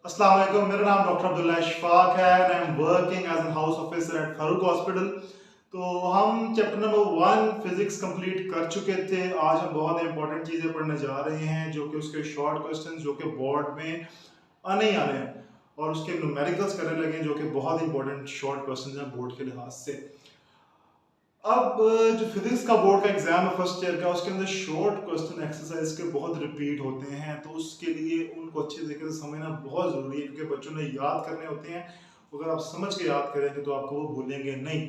अस्सलाम वालेकुम, मेरा नाम डॉक्टर अब्दुल्ला इशफाक है and I am working as an house officer at Farooq hospital. तो हम चैप्टर नंबर 1 फिजिक्स कंप्लीट कर चुके थे। आज हम बहुत इंपॉर्टेंट चीज़ें पढ़ने जा रहे हैं जो कि उसके शॉर्ट क्वेश्चंस जो कि बोर्ड में आने ही आने हैं और उसके न्यूमेरिकल्स करने लगे जो कि बहुत इंपॉर्टेंट शॉर्ट क्वेश्चंस हैं बोर्ड के लिहाज से। अब जो फिजिक्स का बोर्ड का एग्जाम है फर्स्ट ईयर का, उसके अंदर शॉर्ट क्वेश्चन एक्सरसाइज के बहुत रिपीट होते हैं, तो उसके लिए उनको अच्छे तरीके से समझना बहुत ज़रूरी है क्योंकि बच्चों ने याद करने होते हैं। अगर आप समझ के याद करेंगे तो आपको वो भूलेंगे नहीं।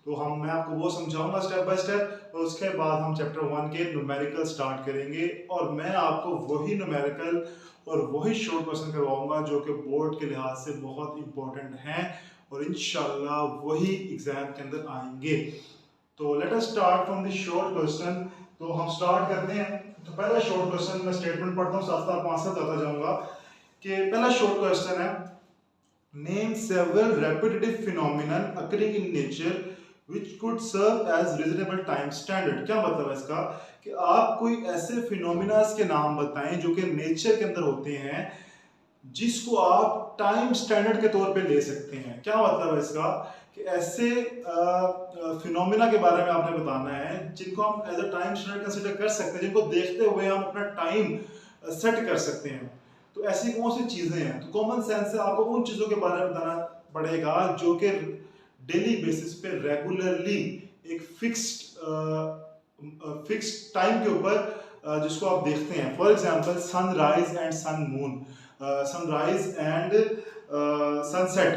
तो मैं आपको वो समझाऊंगा स्टेप बाय स्टेप और उसके बाद हम चैप्टर 1 के न्यूमेरिकल स्टार्ट करेंगे और मैं आपको वही न्यूमेरिकल और वही शॉर्ट क्वेश्चन करवाऊंगा जो कि बोर्ड के लिहाज से बहुत इंपॉर्टेंट हैं और इंशाल्लाह वही एग्जाम के अंदर आएंगे। तो let us start from the short question. तो हम स्टार्ट करते हैं। तो पहला शॉर्ट क्वेश्चन मैं स्टेटमेंट पढ़ता हूँ, साथ साथ आंसर बताता जाऊंगा कि पहला शॉर्ट क्वेश्चन है, name several repetitive phenomenon occurring in nature which could serve as reasonable time standard. क्या मतलब है इसका कि आप कोई ऐसे फिनोमिनास के नाम बताएं जो कि नेचर के अंदर होते हैं जिसको आप टाइम स्टैंडर्ड के तौर पे ले सकते हैं। क्या मतलब है इसका कि ऐसे फिनोमिना के बारे में आपने बताना है जिनको हम as a time standard consider कर सकते हैं, जिनको देखते हुए हम अपना टाइम सेट कर सकते हैं। तो ऐसी कौन सी चीजें हैं? तो कॉमन सेंस से आपको उन चीजों के बारे में बताना पड़ेगा जो कि डेली बेसिस पे रेगुलरली एक फिक्स्ड टाइम के ऊपर जिसको आप देखते हैं। For example sunrise and sun moon, sunrise and sunset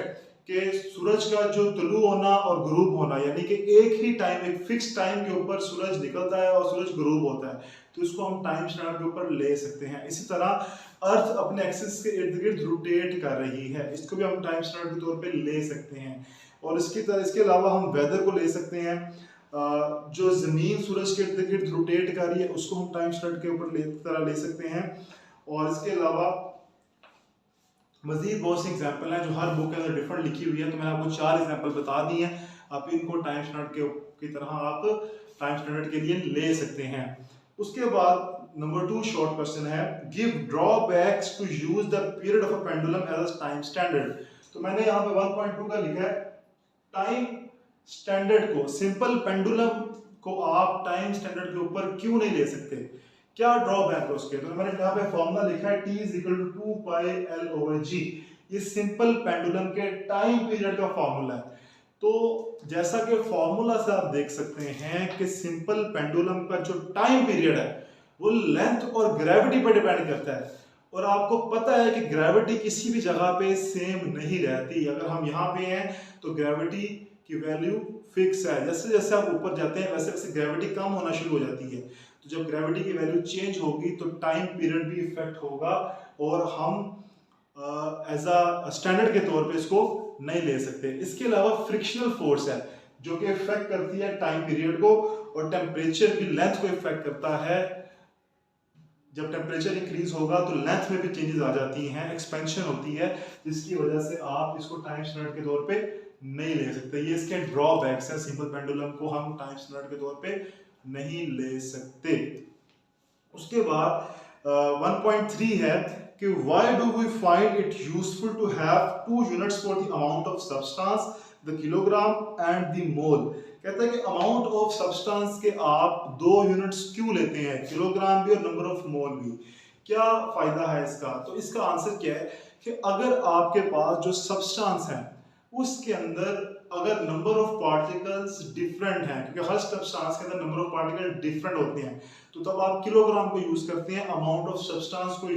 के सूरज का जो तुलू होना और गुरूब होना, यानी कि एक ही टाइम एक फिक्स टाइम के ऊपर सूरज निकलता है और सूरज गुरूब होता है, तो इसको हम टाइम स्टैंडर्ड के ऊपर ले सकते हैं। इसी तरह अर्थ अपने एक्सिस के इर्द गिर्द रोटेट कर रही है, इसको भी हम टाइम स्टैंडर्ड के तौर पे ले सकते हैं। और इसके अलावा हम वेदर को ले सकते हैं, जो जमीन सूरज के इर्द गिर्द रोटेट कर रही है उसको हम टाइम स्टैंडर्ड के ऊपर ले सकते हैं। और इसके अलावा मजीद बहुत सी एग्जाम्पल हैं जो हर बुक के अंदर डिफरेंट लिखी हुई है, तो मैंने आपको 4 एग्जाम्पल बता दी हैं। आप इनको टाइम स्टैंडर्ड की तरह आप टाइम स्टैंडर्ड के लिए ले सकते हैं। उसके बाद नंबर 2 शॉर्ट क्वेश्चन है, give drawbacks to use the period of a pendulum as a time standard. तो मैंने यहाँ पे 1.2 का लिखा है, टाइम स्टैंडर्ड को, सिंपल पेंडुलम को आप टाइम स्टैंडर्ड के ऊपर क्यों नहीं ले सकते, क्या ड्रॉबैक है उसके? तो मैंने यहाँ पे फॉर्मूला लिखा है T is equal to 2 pi L over G। ये सिंपल पेंडुलम के टाइम पीरियड का फॉर्मूला है। तो जैसा कि फॉर्मूला से आप देख सकते हैं कि सिंपल पेंडुलम का जो टाइम पीरियड है वो लेंथ और ग्रेविटी पर डिपेंड करता है, और आपको पता है कि ग्रेविटी किसी भी जगह पे सेम नहीं रहती। अगर हम यहाँ पे हैं तो ग्रेविटी की वैल्यू फिक्स है, जैसे जैसे आप ऊपर जाते हैं वैसे वैसे ग्रेविटी कम होना शुरू हो जाती है। तो जब ग्रेविटी की वैल्यू चेंज होगी तो टाइम पीरियड भी इफेक्ट होगा और हम एज अ स्टैंडर्ड के तौर पे इसको नहीं ले सकते। इसके अलावा फ्रिक्शनल फोर्स है जो कि इफेक्ट करती है टाइम पीरियड को, और टेम्परेचर भी लेंथ को इफेक्ट करता है। जब टेम्परेचर इंक्रीज होगा तो लेंथ में भी चेंजेस आ जाती हैं, एक्सपेंशन होती है, जिसकी वजह से आप इसको टाइम स्टैंडर्ड के तौर पे नहीं ले सकते। ये इसके ड्रॉबैक्स है, सिंपल पेंडुलम को हम टाइम स्टैंडर्ड के तौर पे नहीं ले सकते। उसके बाद 1.3 है कि why do we find it useful to have 2 units for the amount of substance, the kilogram and the mole. कहता है कि अमाउंट ऑफ सब्सटेंस के आप 2 यूनिट्स क्यों लेते हैं, किलोग्राम भी और नंबर ऑफ मोल भी, क्या फायदा है इसका? तो इसका आंसर क्या है कि अगर आपके पास जो सब्सटेंस है उसके अंदर अगर नंबर ऑफ पार्टिकल्स डिफरेंट हैं, क्योंकि हर सब्सटेंस के अंदर नंबर ऑफ पार्टिकल डिफरेंट होते हैं, तो तब आप किलोग्राम को यूज करते हैं अमाउंट ऑफ सब्सटेंस को,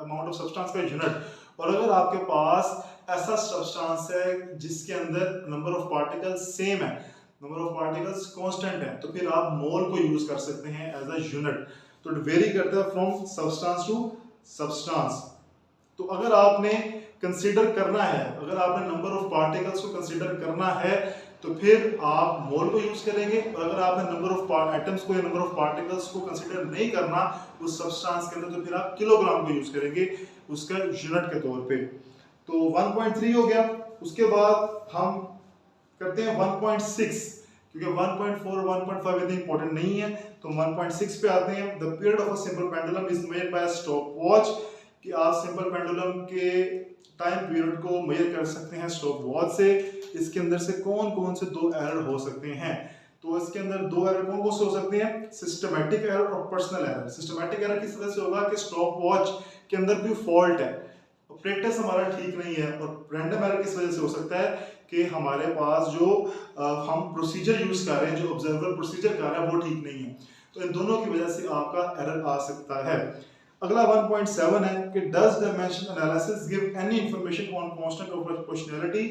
अमाउंट ऑफ सब्सटेंस का यूनिट। और अगर आपके पास ऐसा सब्सटेंस है जिसके अंदर नंबर ऑफ पार्टिकल्स सेम है, नंबर ऑफ पार्टिकल्स कांस्टेंट है, तो फिर आप मोल को यूज कर सकते हैं एज अ यूनिट। तो इट वेरी करता है फ्रॉम सब्सटेंस टू सब्सटेंस। तो अगर आपने कंसीडर करना है, अगर आपने नंबर ऑफ पार्टिकल्स को कंसीडर करना है तो फिर आप मोल को यूज करेंगे, और अगर आपने नंबर ऑफ एटम्स को या नंबर ऑफ पार्टिकल्स को कंसीडर नहीं करना उस सब्सटेंस के अंदर, तो फिर आप किलोग्राम को यूज करेंगे उसका यूनिट के तौर पे। तो 1.3 हो गया। उसके बाद हम करते हैं 1.6, क्योंकि 1.4 और 1.5 इतने इंपॉर्टेंट नहीं है, तो 1.6 पे आते हैं। The period of a simple pendulum is made by a stop watch कि आप सिंपल पेंडुलम के टाइम पीरियड को मेजर कर सकते हैं स्टॉप वॉच से। इसके अंदर से कौन कौन से दो एरर हो सकते हैं? तो इसके अंदर दो एरर कौन कौन से हो सकते हैं? सिस्टमैटिक एरर और पर्सनल एरर। सिस्टमैटिक एरर किस वजह से होगा कि स्टॉप वॉच के अंदर कोई फॉल्ट है, प्रैक्टिस हमारा ठीक नहीं है। और रैंडम एरर किस वजह से हो सकता है कि हमारे पास जो हम प्रोसीजर यूज कर रहे हैं, जो ऑब्जर्वर प्रोसीजर कर रहा है वो ठीक नहीं है। तो इन दोनों की वजह से आपका एरर आ सकता है। अगला 1.7 है कि does dimension analysis give any information on constant of proportionality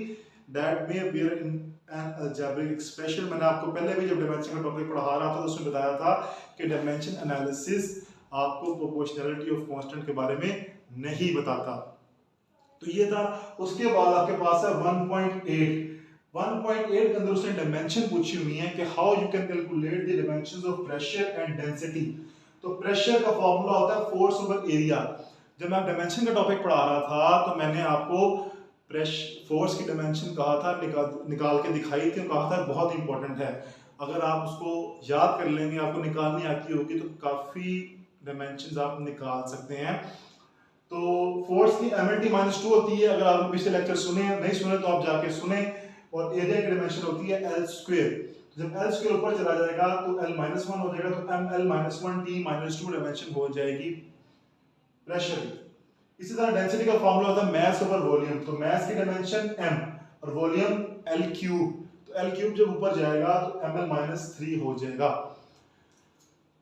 that may appear in an algebraic expression. मैंने आपको पहले भी जब डायमेंशन का टॉपिक पढ़ा रहा था तो उसमें बताया था कि डायमेंशन एनालिसिस आपको प्रोपोर्शनैलिटी ऑफ कांस्टेंट के बारे में नहीं बताता। तो ये था। उसके बाद आपके पास है 1.8। 1.8 के अंदर उसने डायमेंशन पूछी हुई है कि how you can calculate the dimensions of pressure and density. तो प्रेशर का फॉर्मूला होता है फोर्स ओवर एरिया। जब मैं डायमेंशन का टॉपिक पढ़ा रहा था तो मैंने आपको फोर्स की डायमेंशन कहा था, निकाल के दिखाई थी, कहा था बहुत इंपॉर्टेंट है। अगर आप उसको याद कर लेंगे, आपको निकालनी आती होगी तो काफी डायमेंशंस आप निकाल सकते हैं। तो फोर्स की mLT -2 होती है। अगर आपने पिछले लेक्चर सुने, नहीं सुने तो आप जाके सुने। और एरिया की डायमेंशन होती है L²। जब L² ऊपर चला जाएगा तो L-1 हो जाएगा, तो mL-1T -2 डायमेंशन हो जाएगी प्रेशर की। इसी तरह डेंसिटी का फॉर्मूला होता है मास ओवर वॉल्यूम। तो मास की डायमेंशन m और वॉल्यूम L3। तो L3 जब ऊपर जाएगा तो mL-3 हो जाएगा।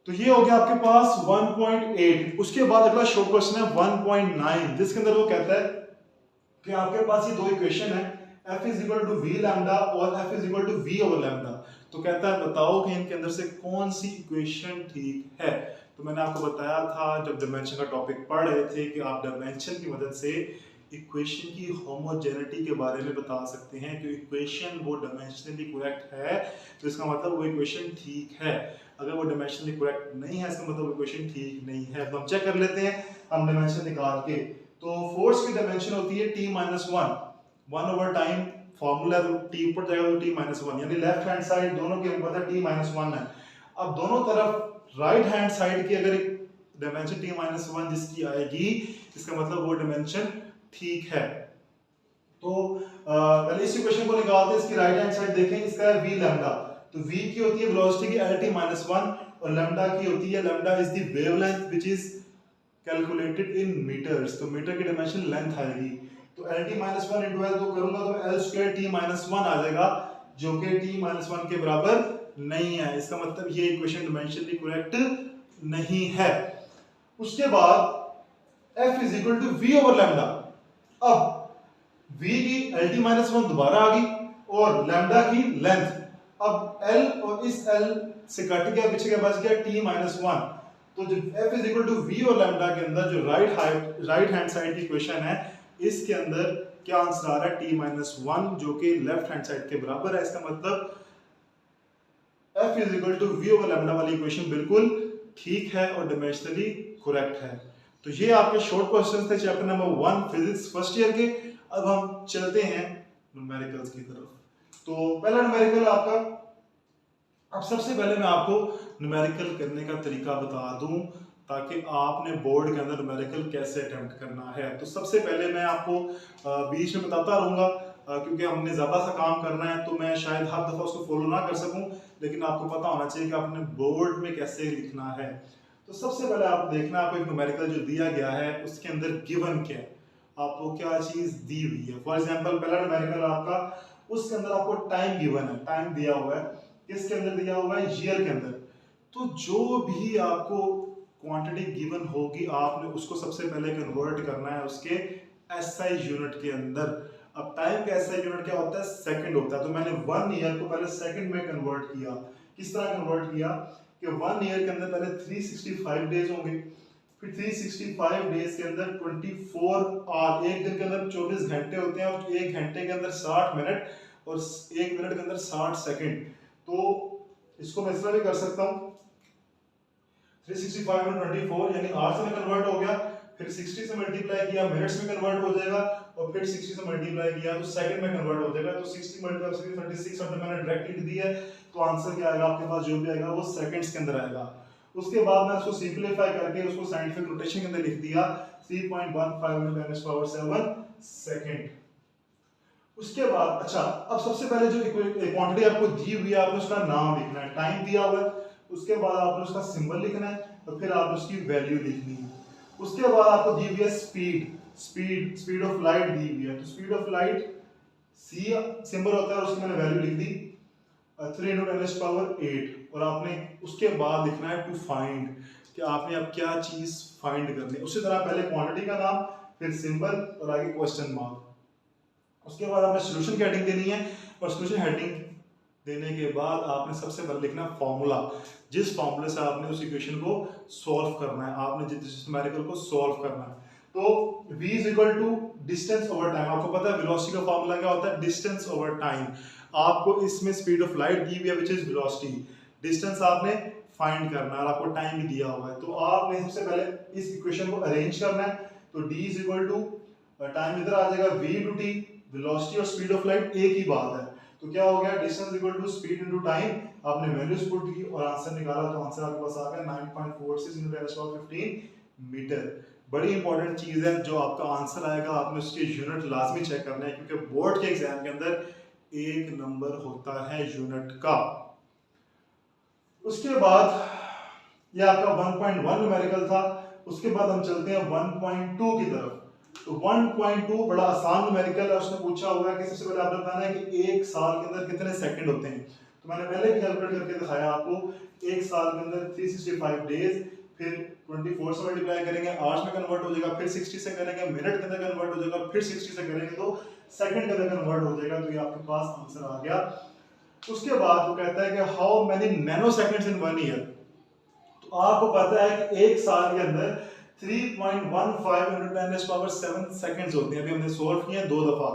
तो ये हो गया आपके पास 1.8। उसके बाद अगला शॉर्ट क्वेश्चन है 1.9, जिसके अंदर वो कहता है कि आपके पास ये दो इक्वेशन है, F is equal to V lambda और F is equal to V over lambda. तो कहता है बताओ कि इनके अंदर से कौन सी इक्वेशन ठीक है। तो मैंने आपको बताया था जब डायमेंशन का टॉपिक पढ़ रहे थे कि आप डायमेंशन की मदद से इक्वेशन की होमोजेनिटी के बारे में बता सकते हैं कि इक्वेशन वो डायमेंशनली करेक्ट है तो इसका मतलब वो इक्वेशन ठीक है। अगर वो डायमेंशनली करेक्ट नहीं है इसका मतलब इक्वेशन ठीक नहीं है। तो हम चेक कर लेते हैं हम डायमेंशन निकाल के। तो फोर्स की डायमेंशन होती है T-1 1 ओवर टाइम। फॉर्मूला तो T ऊपर जाएगा तो T-1, यानी लेफ्ट हैंड साइड दोनों के पता T-1 है। अब दोनों तरफ राइट हैंड साइड की अगर डायमेंशन T-1 जिसकी आएगी इसका मतलब वो डायमेंशन ठीक है। तो पहले इस इक्वेशन को निकालते हैं। इसकी राइट हैंड साइड देखें, इसका है v लैम्डा। तो v की होती है वेलोसिटी की L-T-1 और लैम्डा की होती है lambda is the wavelength which is calculated in metres. तो मीटर की डायमेंशन लेंथ आएगी। तो L-T-1 into L तो करूंगा तो L² T-1 आ जाएगा जो कि T-1 के बराबर नहीं है। इसका मतलब ये इक्वेशन डायमेंशनली करेक्ट नहीं है। उसके बाद F is equal to v over lambda. अब v की L-T-1 दोबारा आ गई और लैम्डा की लेंथ। अब L और इस L से कट गया, पीछे का बच गया T-1। तो जो F is equal to v और लैम्डा के अंदर जो राइट हैंड साइड की इक्वेशन है इसके अंदर क्या आंसर आ रहा है T-1 जो कि लेफ्ट हैंड साइड के बराबर है। इसका मतलब F is equal to v over lambda वाली इक्वेशन बिल्कुल ठीक है और डायमेंशनली करेक्ट है। तो ये आपके शॉर्ट क्वेश्चंस थे chapter number 1 physics first year के। अब हम चलते हैं न्यूमेरिकल्स की तरफ। तो पहला न्यूमेरिकल आपका, अब सबसे पहले मैं आपको न्यूमेरिकल करने का तरीका बता दूं ताकि आपने बोर्ड के अंदर न्यूमेरिकल कैसे अटेम्प्ट करना है। तो सबसे पहले मैं आपको बीच में बताता रहूंगा क्योंकि हमने ज़्यादा सा काम करना है तो मैं शायद हर दफ़ा उसको फॉलो ना कर सकूं, लेकिन आपको पता होना चाहिए कि आपने बोर्ड में कैसे लिखना है। तो सबसे पहले आप देखना, आपको एक न्यूमेरिकल जो दिया गया है उसके अंदर गिवन क्या है, आपको क्या चीज़ दी हुई है। फॉर एग्जाम्पल पहला न्यूमेरिकल आपका, उसके अंदर आपको टाइम गिवन है, टाइम दिया हुआ है, किसके अंदर दिया हुआ है, ईयर के अंदर। तो जो भी आपको क्वांटिटी गिवन होगी आपने उसको सबसे पहले कन्वर्ट करना है उसके एसआई यूनिट के अंदर। अब टाइम का एसआई यूनिट क्या होता है, सेकंड होता है। तो मैंने 1 ईयर को पहले सेकंड में कन्वर्ट किया। किस तरह कन्वर्ट किया कि 1 ईयर के अंदर पहले 365 डेज होंगे, फिर 365 डेज के अंदर 24 आवर, एक दिन के अंदर 24 घंटे होते हैं और एक घंटे के अंदर 60 मिनट और एक मिनट के अंदर 60 सेकंड। तो इसको मैं इस तरह भी कर सकता हूँ 365 में 24 यानी आवर्स में कन्वर्ट हो गया, फिर 60 से मल्टीप्लाई किया मिनट्स में कन्वर्ट हो जाएगा और फिर 60 से मल्टीप्लाई किया तो सेकंड में कन्वर्ट हो जाएगा। तो 60 मल्टीप्लाई 36 और मैंने डायरेक्टली लिख दिया है तो आंसर क्या आएगा आपके पास, जो भी आएगा वो सेकंड्स के अंदर आएगा। उसके बाद मैं उसको सिंपलीफाई करके उसको साइंटिफिक नोटेशन के अंदर लिख दिया 3.15 × 10⁻⁷ सेकेंड। उसके बाद अच्छा, अब सबसे पहले जो क्वांटिटी आपको दी हुई है आपने उसका नाम लिखना है, टाइम दिया हुआ है, उसके बाद आपने उसका सिंबल लिखना है और फिर आपने उसकी वैल्यू लिखनी है। उसके बाद आपको दी हुई है स्पीड ऑफ लाइट दी हुई है, तो speed of light C symbol होता है और उसकी मैंने वैल्यू लिख दी 3 × 10⁸ और आपने उसके बाद लिखना है टू फाइंड कि आपने अब क्या चीज फाइंड करनी है। उसी तरह पहले क्वांटिटी का नाम, फिर सिंबल और आगे क्वेश्चन मार्क। उसके बाद आपने सॉल्यूशन की हेडिंग देनी है और सॉल्यूशन हेडिंग देने के बाद आपने सबसे पहले लिखना फार्मूला, जिस फार्मूले से आपने उस इक्वेशन को सॉल्व करना है, आपने जिस न्यूमेरिकल को सॉल्व करना है। तो v is equal to distance over time. आपको पता है वेलोसिटी का फार्मूला क्या होता है, डिस्टेंस ओवर टाइम। आपको इसमें स्पीड ऑफ लाइट दी हुई है विच इज वेलोसिटी, डिस्टेंस आपने फाइंड करना है और आपको टाइम भी दिया हुआ है। तो आपने सबसे पहले इस इक्वेशन को अरेंज करना है। तो d is equal to time इधर आ जाएगा v इंटू टी, वेलोसिटी और स्पीड ऑफ लाइट एक ही बात है। तो क्या हो गया, distance equal to speed into time, आपने वैल्यूज पुट की और आंसर निकाला, तो आंसर आपके पास आ गया 9.46 × 10⁻15 मीटर। बड़ी इंपॉर्टेंट चीज है, जो आपका आंसर आएगा आपने उसके यूनिट लाजमी चेक करना है, क्योंकि बोर्ड के एग्जाम के अंदर 1 नंबर होता है यूनिट का। उसके बाद ये आपका 1.1 न्यूमेरिकल था। उसके बाद हम चलते हैं 1.2 की तरफ। तो 1.2 बड़ा आसान न्यूमेरिकल है। उसने पूछा हुआ है कि सबसे पहले आपने बताना है कि एक साल के अंदर कितने सेकंड होते हैं। तो मैंने पहले भी कैलकुलेट करके दिखाया आपको, एक साल के अंदर 365 डेज, फिर 24 से मल्टीप्लाई करेंगे, आवर्स में कन्वर्ट हो जाएगा, फिर 60 से करेंगे, मिनट के अंदर कन्वर्ट हो जाएगा, फिर 60 से करेंगे तो सेकंड के अंदर कन्वर्ट हो जाएगा। तो ये आपके पास आंसर आ गया। उसके बाद वो कहता है कि how many nano seconds in 1 year. तो आपको पता है कि एक साल के अंदर 3.15 × 10⁻⁷ सेकंड्स होते हैं। अभी हमने सोल्व किए हैं 2 दफा।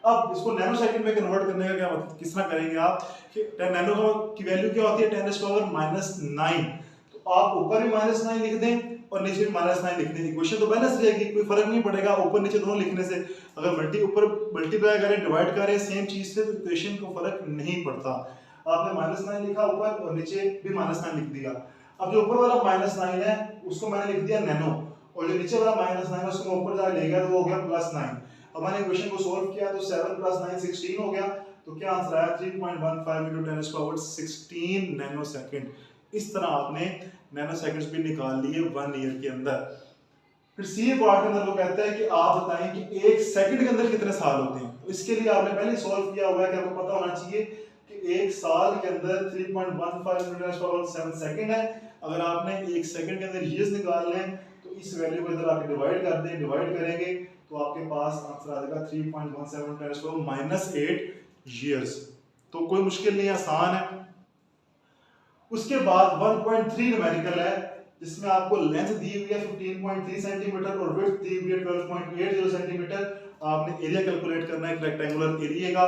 अब इसको नैनो सेकंड में कन्वर्ट करने का क्या मतलब, किस तरह करेंगे आप कि नैनो की वैल्यू क्या होती है 10⁻⁹ तो आप ऊपर भी -9 लिख दें और नीचे भी -9 लिख दें, इक्वेशन तो बैलेंस रहेगी, कोई फर्क नहीं पड़ेगा ऊपर नीचे दोनों लिखने से। अगर ऊपर मल्टीप्लाई करें डिवाइड करें सेम चीज से तो इक्वेशन को फर्क नहीं पड़ता। आपने -9 लिखा ऊपर और नीचे भी -9 लिख दिया। अब जो ऊपर वाला -9 है उसको मैंने लिख दिया नैनो, और जो नीचे वाला -9 है उसको ऊपर जाके ले गया तो वो हो गया +9। अब मैंने इक्वेशन को सॉल्व किया तो 7 + 9 16 हो गया। तो क्या आंसर आया 3.15 × 10⁻16 नैनो सेकंड। इस तरह आपने नैनो सेकंड्स भी निकाल लिए 1 ईयर के अंदर। फिर सी पार्ट के अंदर वो कहता है कि आप बताएं कि एक सेकंड के अंदर कितने साल होते हैं। तो इसके लिए आपने पहले सॉल्व किया हुआ है कि आपको पता होना चाहिए कि एक साल के अंदर 3.15 × 10⁻⁷ सेकंड है। अगर आपने एक सेकंड के अंदर ईयर्स निकालने हैं तो इस वैल्यू को इधर आके डिवाइड कर दें, डिवाइड करेंगे तो आपके पास आंसर आ जाएगा 3.17 × 10⁻⁻8 ईयर्स। तो कोई मुश्किल नहीं, आसान है। उसके बाद 1.3 न्यूमेरिकल है जिसमें आपको लेंथ दी हुई है 15.3 सेंटीमीटर और विड्थ दी हुई है 12.80 सेंटीमीटर। आपने एरिया कैलकुलेट करना है एक रेक्टेंगुलर एरिया का।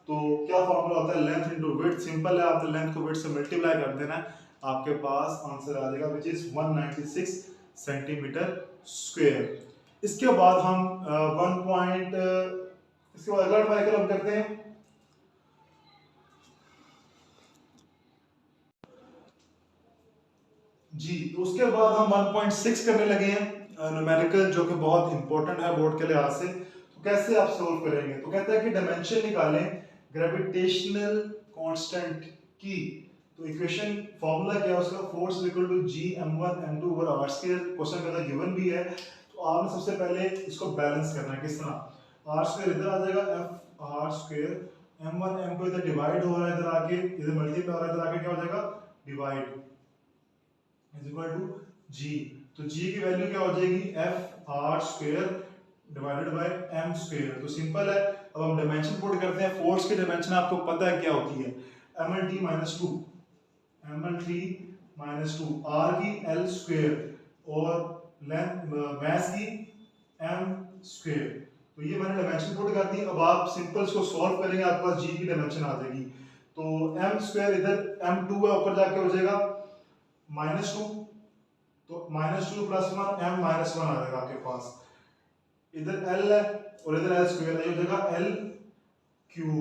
तो क्या फॉर्मूला होता है, लेंथ इनटू विड्थ। सिंपल है, आपने लेंथ को विड्थ से मल्टीप्लाई कर देना है, आपके पास आंसर आ जाएगा विच इज 196 सेंटीमीटर स्क्वायर। इसके बाद हम इसके बाद अगला न्यूमेरिकल हम करते हैं जी। तो उसके बाद हम 1.6 करने लगे हैं न्यूमेरिकल, जो कि बहुत इंपॉर्टेंट है बोर्ड के लिहाज से। तो कैसे आप सोल्व करेंगे, तो कहता है कि डायमेंशन निकालें ग्रेविटेशनल कांस्टेंट की। तो इक्वेशन फॉर्मूला क्या है उसका, force equal to G m1m2/r²। Question के अंदर गिवन भी है। तो आपने सबसे पहले इसको बैलेंस करना है। किस तरह, r² इधर आ जाएगा Fr², m1m2 इधर डिवाइड हो रहा है, इधर आके इधर मल्टीप्लाई हो रहा है, इधर आके क्या हो जाएगा divide is equal to G। तो G की वैल्यू क्या हो जाएगी Fr² डिवाइडेड बाय m²। तो सिंपल है। अब हम डायमेंशन पुट करते हैं। फोर्स की डायमेंशन आपको पता है क्या होती है, mlt - 2 r की l² और लेंथ मास की m²। तो ये मैंने डायमेंशन पुट कर दी। अब आप सिंपल इसको सॉल्व करेंगे, आपके पास G की डायमेंशन आ जाएगी। तो m² इधर m2 है, ऊपर जाके हो जाएगा -2, तो -2 + 1 m - 1 आ जाएगा आपके पास। इधर l है और इधर l² है, ये हो जाएगा l³।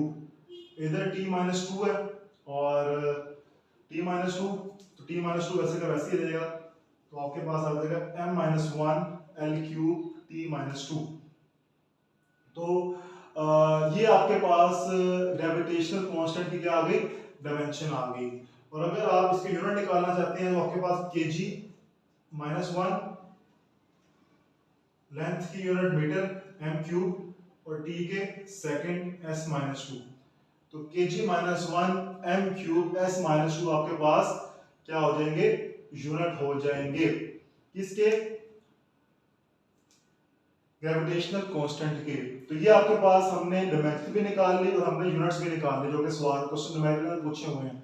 इधर t - 2 है और t - 2, तो t माइनस 2 वैसे का वैसे ही रहेगा, तो आपके पास आ जाएगा m minus 1 l cube t minus 2। तो ये आपके पास ग्रेविटेशनल कांस्टेंट की क्या आ गई, डायमेंशन आ गई। और अगर आप इसके यूनिट निकालना चाहते हैं तो आपके पास kg माइनस 1, लेंथ की यूनिट मीटर m क्यूब और t के सेकंड s माइनस 2। तो kg minus 1 m cube s minus 2 आपके पास क्या हो जाएंगे, यूनिट हो जाएंगे किसके, ग्रेविटेशनल कांस्टेंट के। तो ये आपके पास हमने डायमेंशन भी निकाल ली और हमने यूनिट्स भी निकाल ली, जो कि सवाल क्वेश्चन न्यूमेरिकल में पूछे हुए हैं।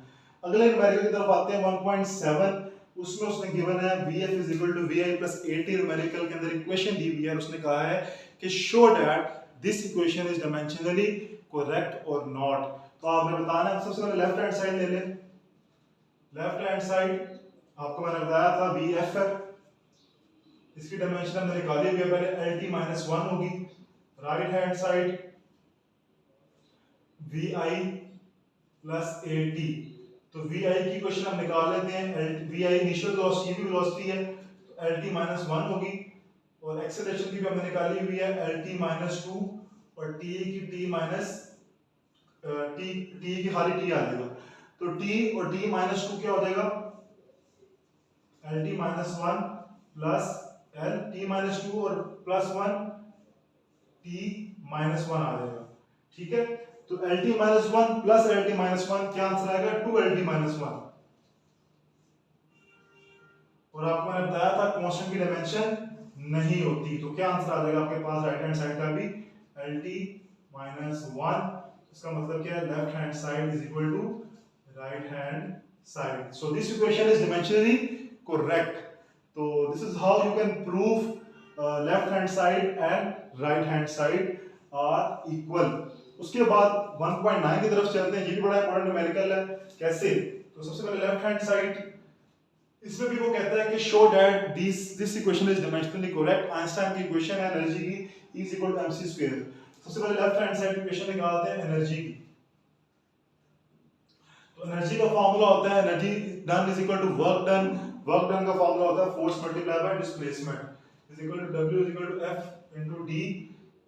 अगले न्यूमेरिकल की तरफ आते हैं 1.7, उसमें उसने गिवन है vf is equal to vi plus 80। Numerical के अंदर इक्वेशन दी हुई है, उसने कहा है कि show that this equation is dimensionally correct और नॉट। तो आपने बताना है, सबसे पहले लेफ्ट हैंड साइड ले लें। लेफ्ट हैंड साइड आपको मैंने बताया था vf है, इसकी डायमेंशन हमने निकाली हुई है, पहले lt माइनस 1 होगी। Right hand side vi plus 80, तो vi की क्वेश्चन हम निकाल लेते हैं। vi इनिशियल वेलोसिटी भी वेलोसिटी है, तो lt माइनस 1 होगी। और एक्सेलरेशन की भी हमने निकाली हुई है lt माइनस 2 और t की t माइनस t की खाली t आ जाएगा, तो t और t माइनस 2 क्या हो जाएगा, lt minus 1 plus l t minus 2 और प्लस 1 t माइनस 1 आ जाएगा। ठीक है, तो lt minus 1 plus lt minus 1 क्या आंसर आएगा, 2lt माइनस 1। और आपको मैंने बताया था कांस्टेंट की डायमेंशन नहीं होती, तो क्या आंसर आ जाएगा आपके पास राइट हैंड साइड का भी lt माइनस 1। इसका मतलब क्या है, left hand side is equal to right hand side. So this equation is dimensionally correct. तो this is how you can prove left hand side and right hand side are equal. उसके बाद 1.9 की तरफ चलते हैं, ये भी बड़ा इंपॉर्टेंट न्यूमेरिकल है। कैसे, तो सबसे पहले लेफ्ट हैंड साइड, इसमें भी वो कहता है कि show that this equation is dimensionally correct. Einstein की इक्वेशन है एनर्जी की is equal to mc square. सबसे पहले लेफ्ट हैंड साइड इक्वेशन निकालते हैं एनर्जी की। तो एनर्जी का फार्मूला होता है energy done is equal to work done. Work done का फार्मूला होता है force multiply by displacement is equal to w is equal to f into d।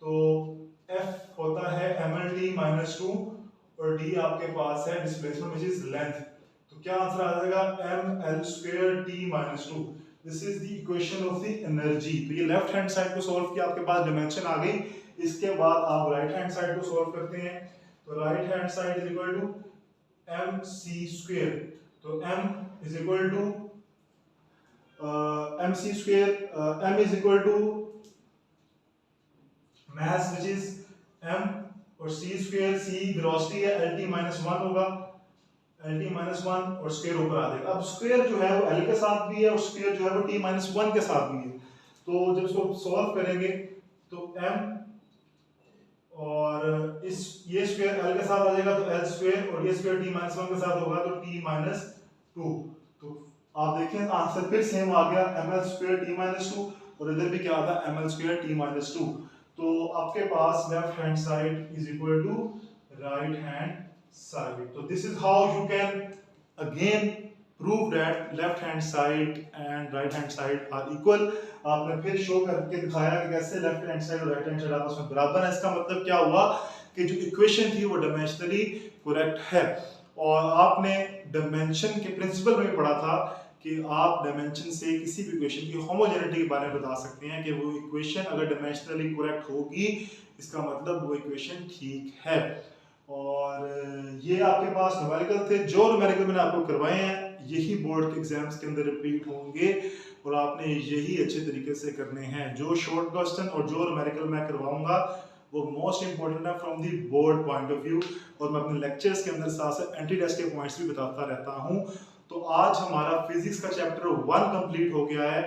तो f होता है mlt माइनस 2 और d आपके पास है डिस्प्लेसमेंट व्हिच इज लेंथ। तो क्या आंसर आ जाएगा, ml square t minus 2। This is the equation of the energy. तो ये लेफ्ट हैंड साइड को सॉल्व किया, आपके पास डायमेंशन आ गई। इसके बाद आप राइट हैंड साइड को सॉल्व करते हैं, तो right hand side is equal to mc square. तो m is equal to mc square, m is equal to mass which is m और c स्क्वायर, c वेलोसिटी है, lt माइनस 1 होगा, lt minus 1 और square ऊपर आ जाएगा। अब square जो है वो l के साथ भी है और स्क्वायर जो है वो t माइनस 1 के साथ भी है। तो जब इसको सॉल्व करेंगे तो m और इस ये स्क्वायर l के साथ आ जाएगा, तो l स्क्वायर और ये स्क्वायर t माइनस 1 के साथ होगा, तो t माइनस 2। तो आप देखें आंसर फिर सेम आ गया, ml स्क्वायर t माइनस 2 और इधर भी क्या आता है, ml स्क्वायर t माइनस 2। तो आपके पास left hand side is equal to right hand side. तो this is how you can again prove that left hand side and right hand side are equal। आपने फिर शो करके दिखाया कि कैसे लेफ्ट हैंड साइड और राइट हैंड साइड आपस में बराबर है। इसका मतलब क्या हुआ कि जो इक्वेशन थी वो डायमेंशनली करेक्ट है। और आपने डायमेंशन के प्रिंसिपल में पढ़ा था कि आप डायमेंशन से किसी भी इक्वेशन की होमोजेनिटी के बारे में बता सकते हैं कि वो इक्वेशन अगर डायमेंशनली करेक्ट होगी इसका मतलब वो इक्वेशन ठीक है। और ये आपके पास न्यूमेरिकल थे, जो न्यूमेरिकल मैंने आपको करवाए हैं यही बोर्ड के एग्जाम्स के अंदर रिपीट होंगे और आपने यही अच्छे तरीके से करने हैं। जो शॉर्ट क्वेश्चन और जो न्यूमेरिकल मैं करवाऊंगा वो मोस्ट इंपॉर्टेंट है from the board point of view, और मैं अपने लेक्चर्स के अंदर साथ साथ एंटी टेस्ट के पॉइंट्स भी बताता रहता हूं। तो आज हमारा फिजिक्स का चैप्टर 1 कंप्लीट हो गया है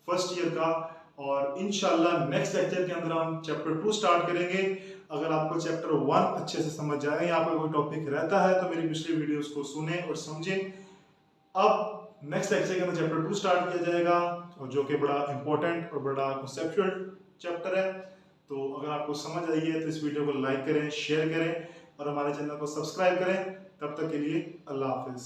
फर्स्ट ईयर का, और इंशाल्लाह नेक्स्ट लेक्चर के अंदर हम चैप्टर 2 स्टार्ट करेंगे। अगर आपको चैप्टर 1 अच्छे से समझ जाए या आपका कोई टॉपिक रहता है तो मेरी पिछली वीडियोस को सुने और समझें। अब नेक्स्ट लेक्चर के अंदर चैप्टर 2 स्टार्ट किया जाएगा और जो कि बड़ा इंपॉर्टेंट और बड़ा कॉन्सेप्चुअल चैप्टर है। तो अगर आपको समझ आई है तो इस वीडियो को लाइक करें, शेयर करें और हमारे चैनल को सब्सक्राइब करें। तब तक के लिए अल्लाह हाफिज।